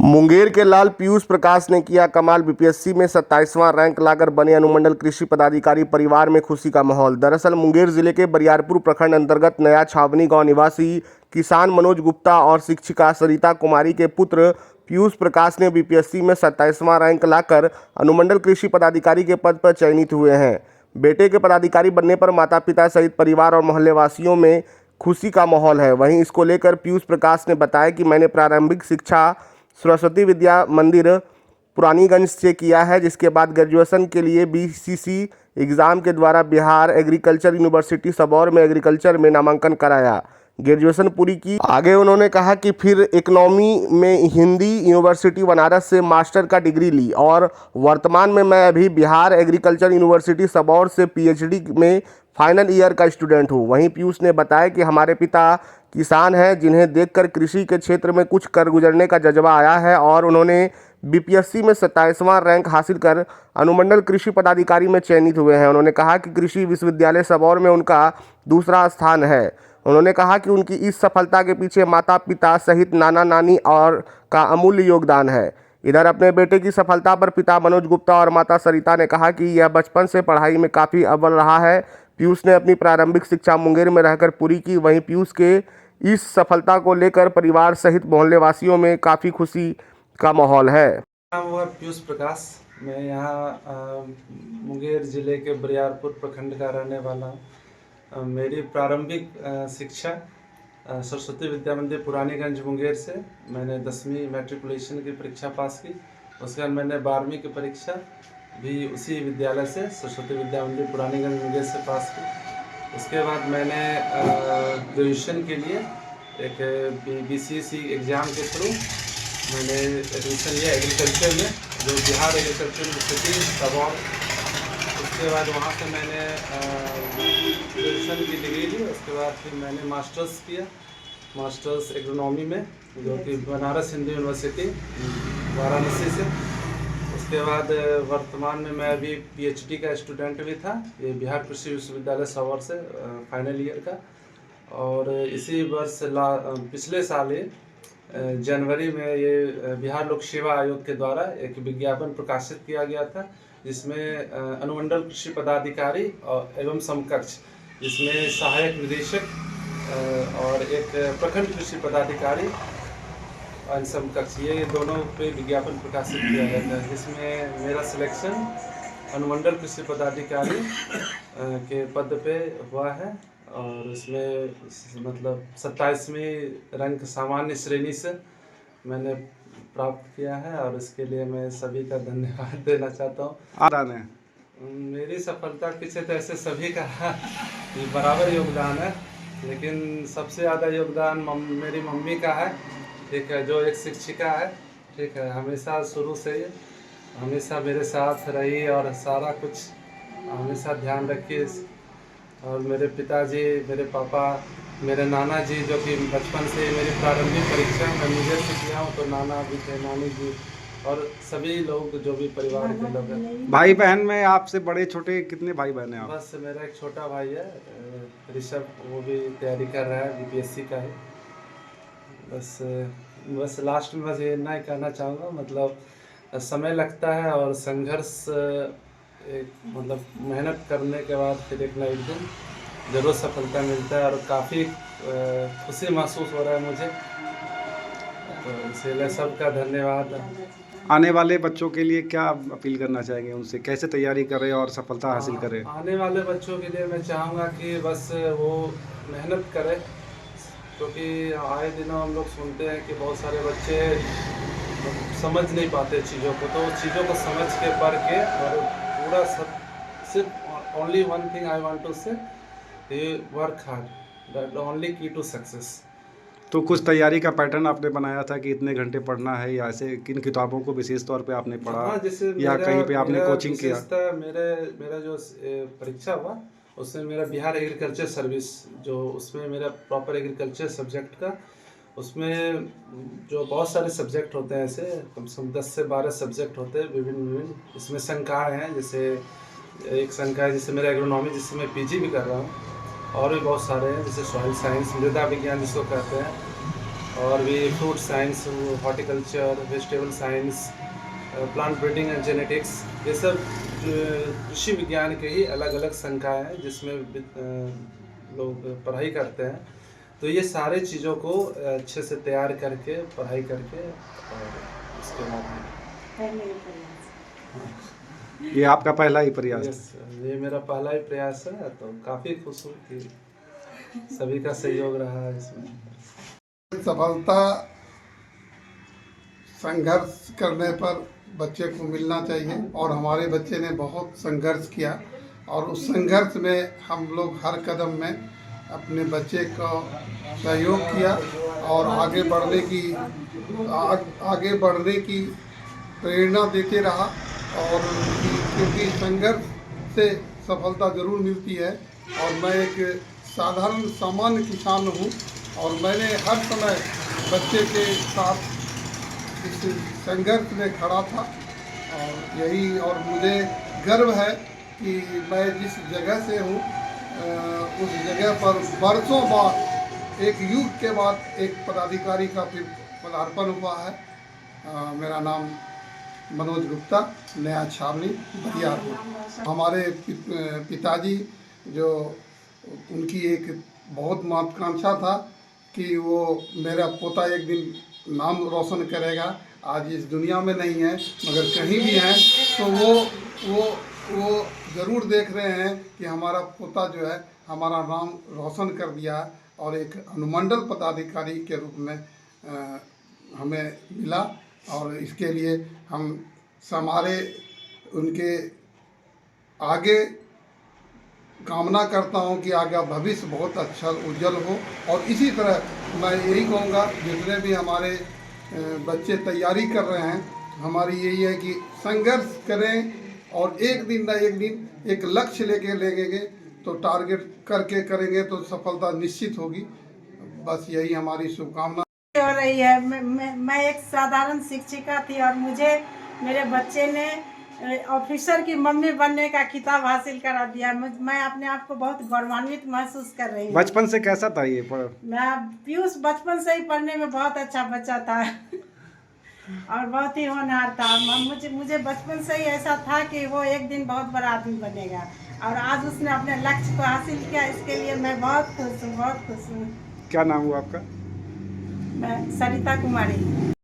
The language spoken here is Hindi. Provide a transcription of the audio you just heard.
मुंगेर के लाल पीयूष प्रकाश ने किया कमाल। बीपीएससी में 27वां रैंक लाकर बने अनुमंडल कृषि पदाधिकारी। परिवार में खुशी का माहौल। दरअसल मुंगेर जिले के बरियारपुर प्रखंड अंतर्गत नया छावनी गांव निवासी किसान मनोज गुप्ता और शिक्षिका सरिता कुमारी के पुत्र पीयूष प्रकाश ने बीपीएससी में 27वां रैंक लाकर अनुमंडल कृषि पदाधिकारी के पद पर चयनित हुए हैं। बेटे के पदाधिकारी बनने पर माता पिता सहित परिवार और मोहल्ले वासियों में खुशी का माहौल है। वहीं इसको लेकर पीयूष प्रकाश ने बताया कि मैंने प्रारंभिक शिक्षा सरस्वती विद्या मंदिर पुरानीगंज से किया है, जिसके बाद ग्रेजुएशन के लिए बीसीसी एग्ज़ाम के द्वारा बिहार एग्रीकल्चर यूनिवर्सिटी सबौर में एग्रीकल्चर में नामांकन कराया, ग्रेजुएशन पूरी की। आगे उन्होंने कहा कि फिर इकोनॉमी में हिंदी यूनिवर्सिटी बनारस से मास्टर का डिग्री ली और वर्तमान में मैं अभी बिहार एग्रीकल्चर यूनिवर्सिटी सबौर से पीएचडी में फाइनल ईयर का स्टूडेंट हूं। वहीं पीयूष ने बताया कि हमारे पिता किसान हैं, जिन्हें देखकर कृषि के क्षेत्र में कुछ कर गुजरने का जज्बा आया है और उन्होंने बीपीएससी में 27वां रैंक हासिल कर अनुमंडल कृषि पदाधिकारी में चयनित हुए हैं। उन्होंने कहा कि कृषि विश्वविद्यालय सबौर में उनका दूसरा स्थान है। उन्होंने कहा कि उनकी इस सफलता के पीछे माता पिता सहित नाना नानी और का अमूल्य योगदान है। इधर अपने बेटे की सफलता पर पिता मनोज गुप्ता और माता सरिता ने कहा कि यह बचपन से पढ़ाई में काफ़ी अव्वल रहा है। पीयूष ने अपनी प्रारंभिक शिक्षा मुंगेर में रहकर पूरी की। वहीं पीयूष के इस सफलता को लेकर परिवार सहित मोहल्ले वासियों में काफ़ी खुशी का माहौल है। नाम हुआ पीयूष प्रकाश। मैं यहाँ मुंगेर ज़िले के बरियारपुर प्रखंड का रहने वाला हूँ। मेरी प्रारंभिक शिक्षा सरस्वती विद्या मंदिर पुरानीगंज मुंगेर से मैंने 10वीं मैट्रिकुलेशन की परीक्षा पास की। उसके बाद मैंने 12वीं की परीक्षा भी उसी विद्यालय से सरस्वती विद्या मंदिर पुरानीगंज मुंगेर से पास की। उसके बाद मैंने ग्रेजुएशन के लिए एक बीसीसी एग्ज़ाम के थ्रू मैंने एडमिशन लिया एग्रीकल्चर में, जो बिहार एग्रीकल्चर यूनिवर्सिटी सबौर। उसके बाद वहाँ से मैंने ग्रेजुएशन की डिग्री ली। उसके बाद फिर मैंने मास्टर्स किया, मास्टर्स एग्रोनॉमी में, जो कि बनारस हिंदू यूनिवर्सिटी वाराणसी से। उसके बाद वर्तमान में मैं अभी पीएचडी का स्टूडेंट भी था, ये बिहार कृषि विश्वविद्यालय सबौर से फाइनल ईयर का। और इसी वर्ष पिछले साल जनवरी में ये बिहार लोक सेवा आयोग के द्वारा एक विज्ञापन प्रकाशित किया गया था, जिसमें अनुमंडल कृषि पदाधिकारी एवं समकक्ष, जिसमें सहायक निदेशक और एक प्रखंड कृषि पदाधिकारी और समकक्ष, ये दोनों पे विज्ञापन प्रकाशित किया गया था, जिसमें मेरा सिलेक्शन अनुमंडल कृषि पदाधिकारी के पद पे हुआ है। और इसमें मतलब 27वीं रैंक सामान्य श्रेणी से मैंने प्राप्त किया है और इसके लिए मैं सभी का धन्यवाद देना चाहता हूँ। मेरी सफलता पीछे तो ऐसे सभी का बराबर योगदान है, लेकिन सबसे ज़्यादा योगदान मेरी मम्मी का है, ठीक है, जो एक शिक्षिका है, ठीक है, हमेशा शुरू से ही हमेशा मेरे साथ रही और सारा कुछ हमेशा ध्यान रखी। और मेरे पिताजी, मेरे पापा, मेरे नाना जी, जो कि बचपन से मेरी प्रारंभिक परीक्षा में मुझे से किया हूँ, तो नाना भी थे, नानी जी और सभी लोग जो भी परिवार के लोग हैं। भाई बहन में आपसे बड़े छोटे कितने भाई बहन हैं आप? बस मेरा एक छोटा भाई है ऋषभ, वो भी तैयारी कर रहा है बीपीएससी का ही। बस लास्ट में बस इतना ही कहना चाहूँगा, मतलब समय लगता है और संघर्ष एक मतलब मेहनत करने के बाद फिर एक ना एक दिन ज़रूर सफलता मिलता है और काफ़ी खुशी महसूस हो रहा है मुझे, तो इसलिए सबका धन्यवाद। आने वाले बच्चों के लिए क्या अपील करना चाहेंगे, उनसे कैसे तैयारी करें और सफलता हासिल करें? आने वाले बच्चों के लिए मैं चाहूँगा कि बस वो मेहनत करें, क्योंकि आए दिनों हम लोग सुनते हैं कि बहुत सारे बच्चे समझ नहीं पाते चीज़ों को, तो चीज़ों को समझ के पढ़ के और पूरा सिर्फ only one thing I want to say, work hard, that only key to success. तो कुछ तैयारी का पैटर्न आपने बनाया था कि इतने घंटे पढ़ना है, या ऐसे किन किताबों को विशेष तौर पे आपने पढ़ा? हाँ, जैसे या कहीं पे आपने कोचिंग किया? मेरा जो परीक्षा हुआ उसमें मेरा बिहार एग्रीकल्चर सर्विस, जो उसमें मेरा प्रॉपर एग्रीकल्चर सब्जेक्ट का, उसमें जो बहुत सारे सब्जेक्ट होते हैं, ऐसे कम से कम 10 से 12 सब्जेक्ट होते हैं विभिन्न। इसमें संकाय हैं, जैसे एक संकाय जैसे मेरा एग्रोनॉमी, जिससे मैं पीजी भी कर रहा हूँ, और भी बहुत सारे हैं जैसे सॉइल साइंस, मृदा विज्ञान जिसको कहते हैं, और भी fruit science, horticulture, vegetable science, plant breeding and genetics, ये सब कृषि विज्ञान के ही अलग अलग संकाय हैं जिसमें लोग पढ़ाई करते हैं। तो ये सारे चीज़ों को अच्छे से तैयार करके, पढ़ाई करके, और उसके बाद ये आपका पहला ही प्रयास था? यस, ये मेरा पहला ही प्रयास है, तो काफ़ी खुश हूँ कि सभी का सहयोग रहा है इसमें। सफलता संघर्ष करने पर बच्चे को मिलना चाहिए, और हमारे बच्चे ने बहुत संघर्ष किया, और उस संघर्ष में हम लोग हर कदम में अपने बच्चे को सहयोग किया और आगे बढ़ने की प्रेरणा देते रहा। और क्योंकि संघर्ष से सफलता ज़रूर मिलती है, और मैं एक साधारण सामान्य किसान हूँ, और मैंने हर समय बच्चे के साथ इस संघर्ष में खड़ा था। और मुझे गर्व है कि मैं जिस जगह से हूँ उस जगह पर बरसों बाद, एक युग के बाद एक पदाधिकारी का पदार्पण हुआ है। मेरा नाम मनोज गुप्ता, नया छावनी, बरियारपुर। हमारे पिताजी, जो उनकी एक बहुत महत्वाकांक्षा था कि वो मेरा पोता एक दिन नाम रोशन करेगा। आज इस दुनिया में नहीं है, मगर कहीं भी हैं, तो वो ज़रूर देख रहे हैं कि हमारा पोता जो है हमारा नाम रोशन कर दिया, और एक अनुमंडल पदाधिकारी के रूप में हमें मिला। और इसके लिए हम हमारे उनके आगे कामना करता हूं कि आगे भविष्य बहुत अच्छा उज्जवल हो। और इसी तरह मैं यही कहूँगा, जितने भी हमारे बच्चे तैयारी कर रहे हैं, हमारी यही है कि संघर्ष करें, और एक दिन ना एक दिन एक लक्ष्य लेके लगेंगे तो टारगेट करके करेंगे तो सफलता निश्चित होगी। बस यही हमारी शुभकामना हो रही है। मैं एक साधारण शिक्षिका थी, और मुझे मेरे बच्चे ने ऑफिसर की मम्मी बनने का खिताब हासिल करा दिया। मैं अपने आप को बहुत गौरवान्वित महसूस कर रही हूँ। बचपन से कैसा था ये मैं पीयूष बचपन से ही पढ़ने में बहुत अच्छा बच्चा था और बहुत ही होनहार था। मुझे बचपन से ही ऐसा था कि वो एक दिन बहुत बड़ा आदमी बनेगा, और आज उसने अपने लक्ष्य को हासिल किया। इसके लिए मैं बहुत खुश हूँ, बहुत खुश हूँ। क्या नाम हुआ आपका? मैं सरिता कुमारी।